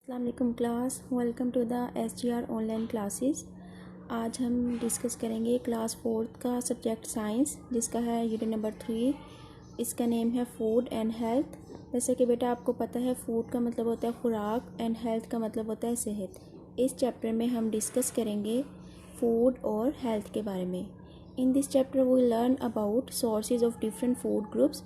अस्सलाम वालेकुम class, welcome to the SGR online classes. आज हम डिस्कस करेंगे क्लास 4 का सब्जेक्ट साइंस, जिसका है यूनिट नंबर 3। इसका नेम है फूड एंड हेल्थ। जैसे कि बेटा आपको पता है, फूड का मतलब होता है खुराक एंड हेल्थ का मतलब होता है सेहत। इस चैप्टर में हम डिस्कस करेंगे फूड और हेल्थ के बारे में। In this chapter we learn about sources of different food groups.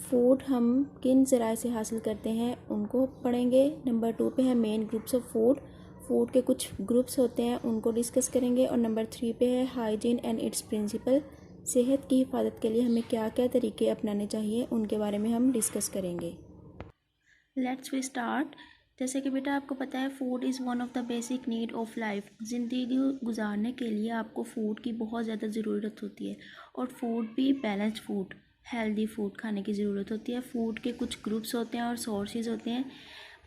Food हम किन ज़राए से हासिल करते हैं उनको पढ़ेंगे। नंबर 2 पे है main groups of food. Food के कुछ ग्रुप्स होते हैं, उनको डिस्कस करेंगे। और नंबर 3 पे है हाइजीन एंड इट्स प्रिंसिपल। सेहत की हिफाजत के लिए हमें क्या क्या तरीके अपनाने चाहिए, उनके बारे में हम डिस्कस करेंगे। Let's we start. जैसे कि बेटा आपको पता है, food is one of the basic need of life. ज़िंदगी गुजारने के लिए आपको फ़ूड की बहुत ज़्यादा ज़रूरत होती है, और फूड भी बैलेंस्ड फूड, हेल्दी फूड खाने की ज़रूरत होती है। फूड के कुछ ग्रुप्स होते हैं और सोर्सेज होते हैं।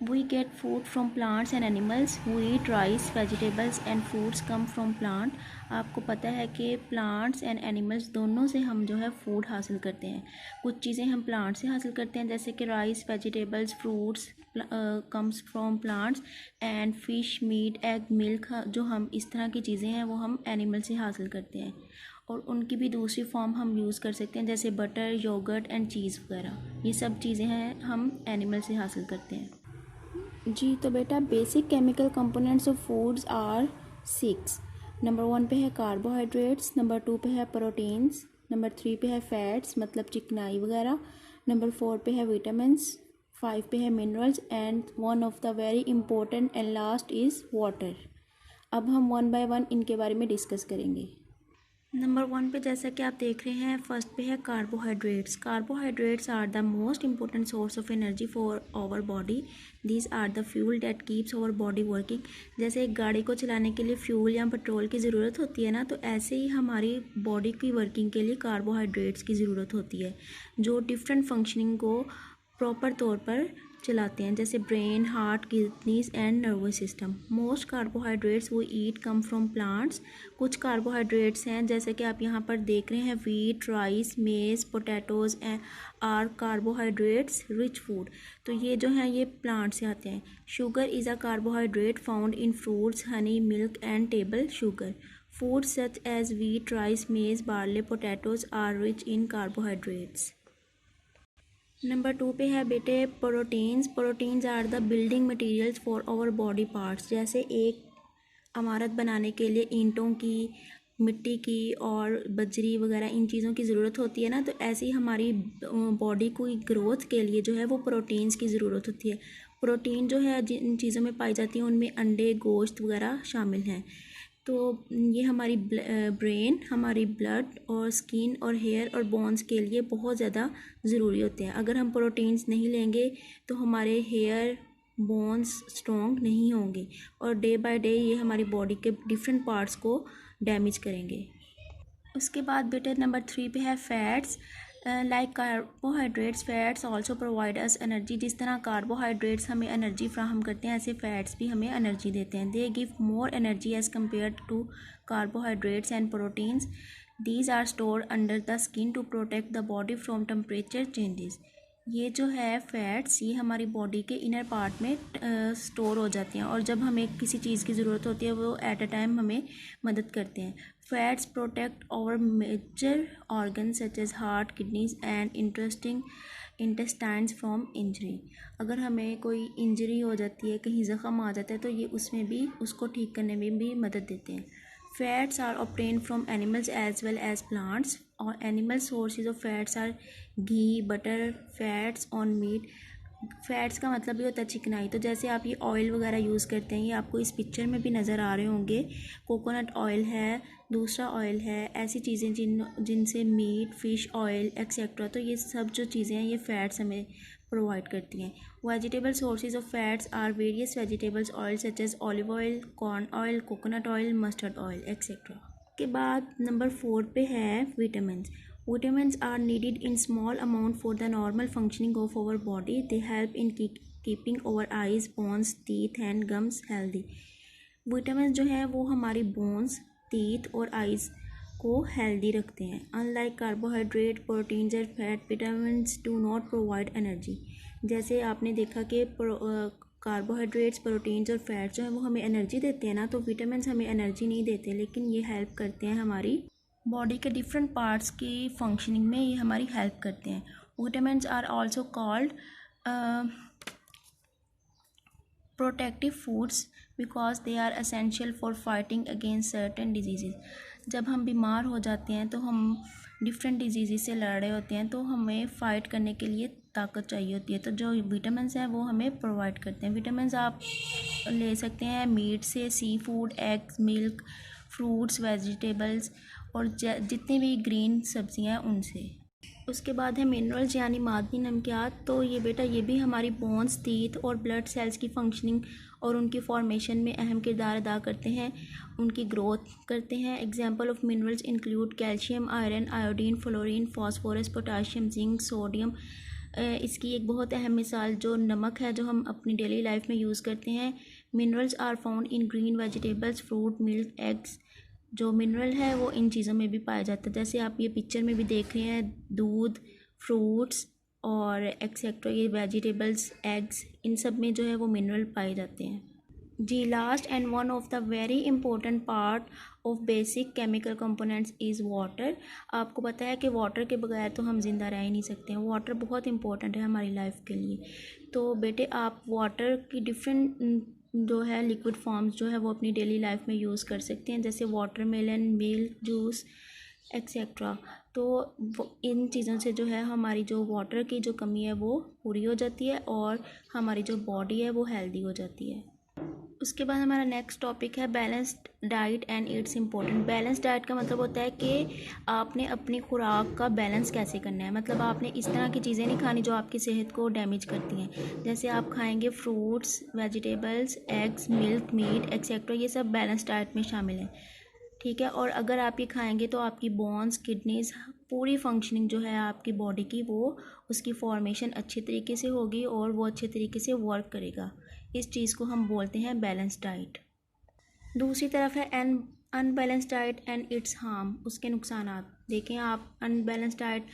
We get food from plants and animals. We eat rice, vegetables and fruits come from plant. आपको पता है कि प्लांट्स एंड एनिमल्स दोनों से हम जो है फूड हासिल करते हैं। कुछ चीज़ें हम प्लांट से हासिल करते हैं, जैसे कि rice, vegetables, fruits comes from plants. And fish, meat, egg, milk, जो हम इस तरह की चीज़ें हैं वो हम एनिमल से हासिल करते हैं। और उनकी भी दूसरी फॉर्म हम यूज़ कर सकते हैं, जैसे बटर, योगर्ट एंड चीज़ वगैरह। ये सब चीज़ें हैं हम एनिमल से हासिल करते हैं। जी तो बेटा, basic chemical components of foods are 6। Number 1 पे है कार्बोहाइड्रेट्स, नंबर 2 पे है प्रोटीन्स, नंबर 3 पे है फैट्स मतलब चिकनाई वगैरह, नंबर 4 पे है विटामिन्स, 5 पे है minerals, and one of the very important and last is water. अब हम वन बाय वन इनके बारे में डिस्कस करेंगे। नंबर 1 पे जैसा कि आप देख रहे हैं, फर्स्ट पे है carbohydrates. Carbohydrates are the most important source of energy for our body. These are the fuel that keeps our body working. जैसे एक गाड़ी को चलाने के लिए फ्यूल या पेट्रोल की ज़रूरत होती है ना, तो ऐसे ही हमारी बॉडी की वर्किंग के लिए कार्बोहाइड्रेट्स की ज़रूरत होती है, जो डिफरेंट फंक्शनिंग को प्रॉपर तौर पर चलाते हैं, जैसे brain, heart, kidneys and nervous system. Most carbohydrates वो ईट कम फ्रॉम प्लांट्स। कुछ कार्बोहाइड्रेट्स हैं, जैसे कि आप यहाँ पर देख रहे हैं, wheat, rice, maize, potatoes are carbohydrates rich food. तो ये जो हैं ये प्लांट से आते हैं। Sugar is a carbohydrate found in fruits, honey, milk and table sugar. Food such as wheat, rice, maize, barley, potatoes are rich in carbohydrates. Number 2 पे है बेटे proteins. Proteins are the building materials for our body parts. जैसे एक इमारत बनाने के लिए ईंटों की, मिट्टी की और बजरी वगैरह इन चीज़ों की ज़रूरत होती है ना, तो ऐसे ही हमारी बॉडी को ग्रोथ के लिए जो है वो प्रोटीन्स की ज़रूरत होती है। प्रोटीन जो है जिन चीज़ों में पाई जाती है उनमें अंडे, गोश्त वगैरह शामिल हैं। तो ये हमारी ब्रेन, हमारी ब्लड और स्किन और हेयर और बोन्स के लिए बहुत ज़्यादा ज़रूरी होते हैं। अगर हम प्रोटीन्स नहीं लेंगे तो हमारे हेयर, बोन्स स्ट्रॉन्ग नहीं होंगे, और डे बाय डे ये हमारी बॉडी के डिफरेंट पार्ट्स को डैमेज करेंगे। उसके बाद बेटे नंबर 3 पे है fats. Like carbohydrates, fats also provide us energy. जिस तरह कार्बोहाइड्रेट्स हमें एनर्जी फ्राहम करते हैं, ऐसे फैट्स भी हमें एनर्जी देते हैं। They give more energy as compare to carbohydrates and proteins. These are stored under the skin to protect the body from temperature changes. ये जो है फैट्स, ये हमारी बॉडी के इनर पार्ट में स्टोर हो जाते हैं, और जब हमें किसी चीज़ की ज़रूरत होती है वो एट अ टाइम हमें मदद करते हैं। Fats protect our major organ such as heart, kidneys and intestines from injury. अगर हमें कोई इंजरी हो जाती है, कहीं ज़ख़म आ जाता है, तो ये उसमें भी, उसको ठीक करने में भी मदद देते हैं। Fats are obtain from animals as well as plants. और animal sources of fats are ghee, butter, fats on meat. Fats का मतलब भी होता है चिकनाई। तो जैसे आप ये ऑयल वगैरह यूज़ करते हैं, ये आपको इस पिक्चर में भी नज़र आ रहे होंगे। कोकोनट ऑयल है, दूसरा ऑयल है, ऐसी चीज़ें जिनसे मीट, फ़िश ऑयल एक्सेट्रा। तो ये सब जो चीज़ें हैं ये फैट्स हमें प्रोवाइड करती हैं। Vegetable sources of fats are various vegetables oil such as olive oil, corn oil, coconut oil, mustard oil etcetera. के बाद नंबर 4 पे है vitamin. Vitamins are needed in small amount for the normal functioning of our body. They help in keeping our eyes, bones, teeth and gums healthy. Vitamins जो है वो हमारी bones, teeth और eyes को healthy रखते हैं। Unlike carbohydrate, proteins and fat, vitamins do not provide energy. जैसे आपने देखा कि कार्बोहाइड्रेट्स, प्रोटीन्स और फैट्स जो है वो हमें एनर्जी देते हैं ना, तो विटामिन हमें एनर्जी नहीं देते, लेकिन ये हेल्प करते हैं हमारी बॉडी के डिफरेंट पार्ट्स की फंक्शनिंग में, ये हमारी हेल्प करते हैं। Vitamin are also called protective foods because they are essential for fighting against certain disease. जब हम बीमार हो जाते हैं तो हम डिफरेंट डिजीज़ से लड़ रहे होते हैं, तो हमें फ़ाइट करने के लिए ताकत चाहिए होती है, तो जो विटामिन्स हैं वो हमें प्रोवाइड करते हैं। विटामिन्स आप ले सकते हैं मीट से, seafood, eggs, milk, fruits, vegetables और जितनी भी ग्रीन सब्जियां हैं उनसे। उसके बाद है मिनरल्स यानी मादनी नमकियात। तो ये बेटा ये भी हमारी बोन्स, टीथ और ब्लड सेल्स की फंक्शनिंग और उनकी फॉर्मेशन में अहम किरदार अदा करते हैं, उनकी ग्रोथ करते हैं। Example of minerals include calcium, iron, iodine, fluorine, phosphorus, potassium, zinc, sodium. इसकी एक बहुत अहम मिसाल जो नमक है, जो हम अपनी डेली लाइफ में यूज़ करते हैं। Minerals are found in green vegetables, fruit, milk, eggs. जो मिनरल है वो इन चीज़ों में भी पाया जाता है, जैसे आप ये पिक्चर में भी देख रहे हैं, दूध, फ्रूट्स और एक्सेट्रा, ये वेजिटेबल्स, एग्स, इन सब में जो है वो मिनरल पाए जाते हैं। जी last and one of the very important part of basic chemical components is water. आपको पता है कि वाटर के बगैर तो हम ज़िंदा रह ही नहीं सकते हैं, वाटर बहुत इंपॉर्टेंट है हमारी लाइफ के लिए। तो बेटे आप वाटर की डिफरेंट जो है लिक्विड फॉर्म्स जो है वो अपनी डेली लाइफ में यूज़ कर सकते हैं, जैसे वाटरमेलन, मिल्क, जूस एक्सेट्रा। तो इन चीज़ों से जो है हमारी जो वाटर की जो कमी है वो पूरी हो जाती है और हमारी जो बॉडी है वो हेल्दी हो जाती है। उसके बाद हमारा नेक्स्ट टॉपिक है balanced diet and it's important. Balance diet का मतलब होता है कि आपने अपनी खुराक का बैलेंस कैसे करना है, मतलब आपने इस तरह की चीज़ें नहीं खानी जो आपकी सेहत को डैमेज करती हैं। जैसे आप खाएंगे fruits, vegetables, eggs, milk, meat etcetera, ये सब बैलेंस डाइट में शामिल है, ठीक है। और अगर आप ये खाएंगे तो आपकी बोन्स, किडनीज, पूरी फंक्शनिंग जो है आपकी बॉडी की वो उसकी फॉर्मेशन अच्छे तरीके से होगी और वो अच्छे तरीके से वर्क करेगा। इस चीज़ को हम बोलते हैं बैलेंस डाइट। दूसरी तरफ है unbalance diet and it's harm, उसके नुकसानात। देखें आप अनबैलेंस डाइट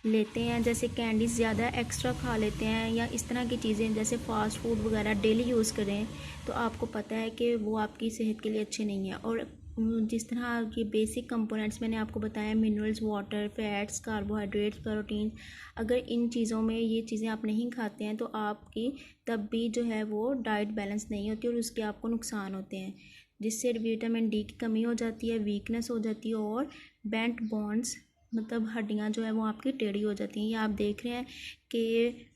लेते हैं, जैसे कैंडीज़ ज़्यादा एक्स्ट्रा खा लेते हैं या इस तरह की चीज़ें जैसे फ़ास्ट फूड वगैरह डेली यूज़ करें, तो आपको पता है कि वो आपकी सेहत के लिए अच्छे नहीं है। और जिस तरह ये बेसिक कंपोनेंट्स मैंने आपको बताया, minerals, water, fats, carbohydrates, protein, अगर इन चीज़ों में ये चीज़ें आप नहीं खाते हैं तो आपकी तब भी जो है वो डाइट बैलेंस नहीं होती और उसके आपको नुकसान होते हैं, जिससे विटामिन डी की कमी हो जाती है, वीकनेस हो जाती है और बेंट बोन्स मतलब हड्डियाँ जो है वो आपकी टेढ़ी हो जाती हैं। ये आप देख रहे हैं कि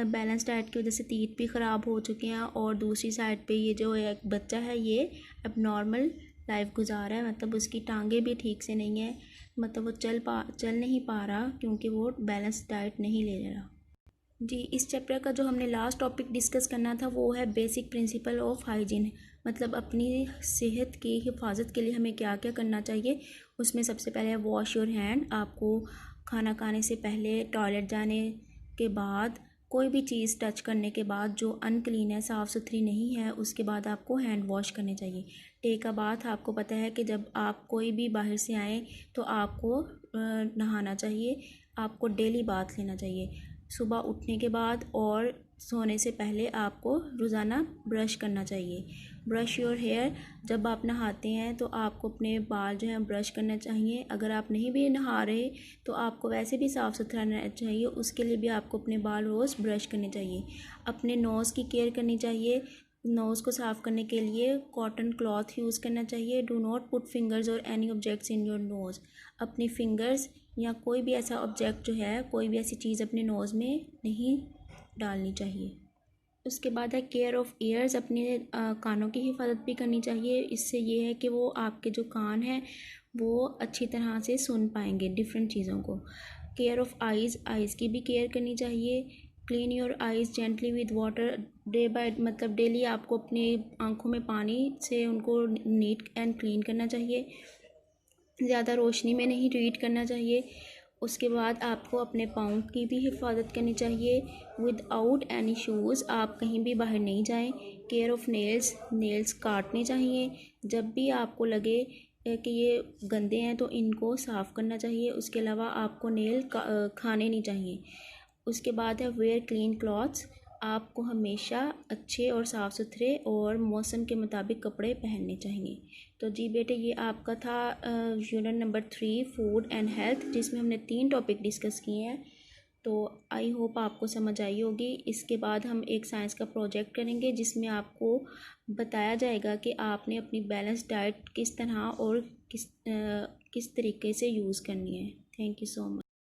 बैलेंस डाइट की वजह से तीत भी ख़राब हो चुके हैं और दूसरी साइड पे ये जो एक बच्चा है ये अब नॉर्मल लाइफ गुजार रहा है, मतलब उसकी टांगें भी ठीक से नहीं है, मतलब वो चल नहीं पा रहा क्योंकि वो बैलेंस डाइट नहीं ले रहा। जी इस चैप्टर का जो हमने लास्ट टॉपिक डिस्कस करना था वो है बेसिक प्रिंसिपल ऑफ हाइजीन, मतलब अपनी सेहत की हिफाजत के लिए हमें क्या क्या करना चाहिए। उसमें सबसे पहले है वॉश योर हैंड। आपको खाना खाने से पहले, टॉयलेट जाने के बाद, कोई भी चीज़ टच करने के बाद जो अनक्लीन है, साफ़ सुथरी नहीं है, उसके बाद आपको हैंड वॉश करने चाहिए। टेक अ बाथ, आपको पता है कि जब आप कोई भी बाहर से आएँ तो आपको नहाना चाहिए, आपको डेली बाथ लेना चाहिए। सुबह उठने के बाद और सोने से पहले आपको रोज़ाना ब्रश करना चाहिए। ब्रश योर हेयर, जब आप नहाते हैं तो आपको अपने बाल जो हैं ब्रश करना चाहिए। अगर आप नहीं भी नहा रहे तो आपको वैसे भी साफ़ सुथरा रहना चाहिए, उसके लिए भी आपको अपने बाल रोज़ ब्रश करने चाहिए। अपने नोज़ की केयर करनी चाहिए, नोज़ को साफ़ करने के लिए कॉटन क्लॉथ यूज़ करना चाहिए। डू नॉट पुट फिंगर्स और any objects in your nose, अपनी फिंगर्स या कोई भी ऐसा ऑब्जेक्ट जो है, कोई भी ऐसी चीज़ अपने नोज़ में नहीं डालनी चाहिए। उसके बाद है केयर ऑफ़ ईयर्स, अपने कानों की हिफाजत भी करनी चाहिए। इससे ये है कि वो आपके जो कान हैं वो अच्छी तरह से सुन पाएंगे डिफरेंट चीज़ों को। केयर ऑफ़ आइज़, आइज़ की भी केयर करनी चाहिए। Clean your eyes gently with water day by, मतलब डेली आपको अपनी आँखों में पानी से उनको नीट एंड क्लीन करना चाहिए, ज़्यादा रोशनी में नहीं रीड करना चाहिए। उसके बाद आपको अपने पाँव की भी हिफाजत करनी चाहिए। विदाउट एनी शूज़ आप कहीं भी बाहर नहीं जाएं। केयर ऑफ़ नेल्स, नेल्स काटने चाहिए, जब भी आपको लगे कि ये गंदे हैं तो इनको साफ़ करना चाहिए। उसके अलावा आपको नेल खाने नहीं चाहिए। उसके बाद है वेयर क्लीन क्लॉथ्स, आपको हमेशा अच्छे और साफ़ सुथरे और मौसम के मुताबिक कपड़े पहनने चाहिए। तो जी बेटे, ये आपका था unit number 3 food and health, जिसमें हमने 3 टॉपिक डिस्कस किए हैं। तो आई होप आपको समझ आई होगी। इसके बाद हम एक साइंस का प्रोजेक्ट करेंगे जिसमें आपको बताया जाएगा कि आपने अपनी बैलेंस डाइट किस तरह और किस तरीके से यूज़ करनी है। Thank you so much.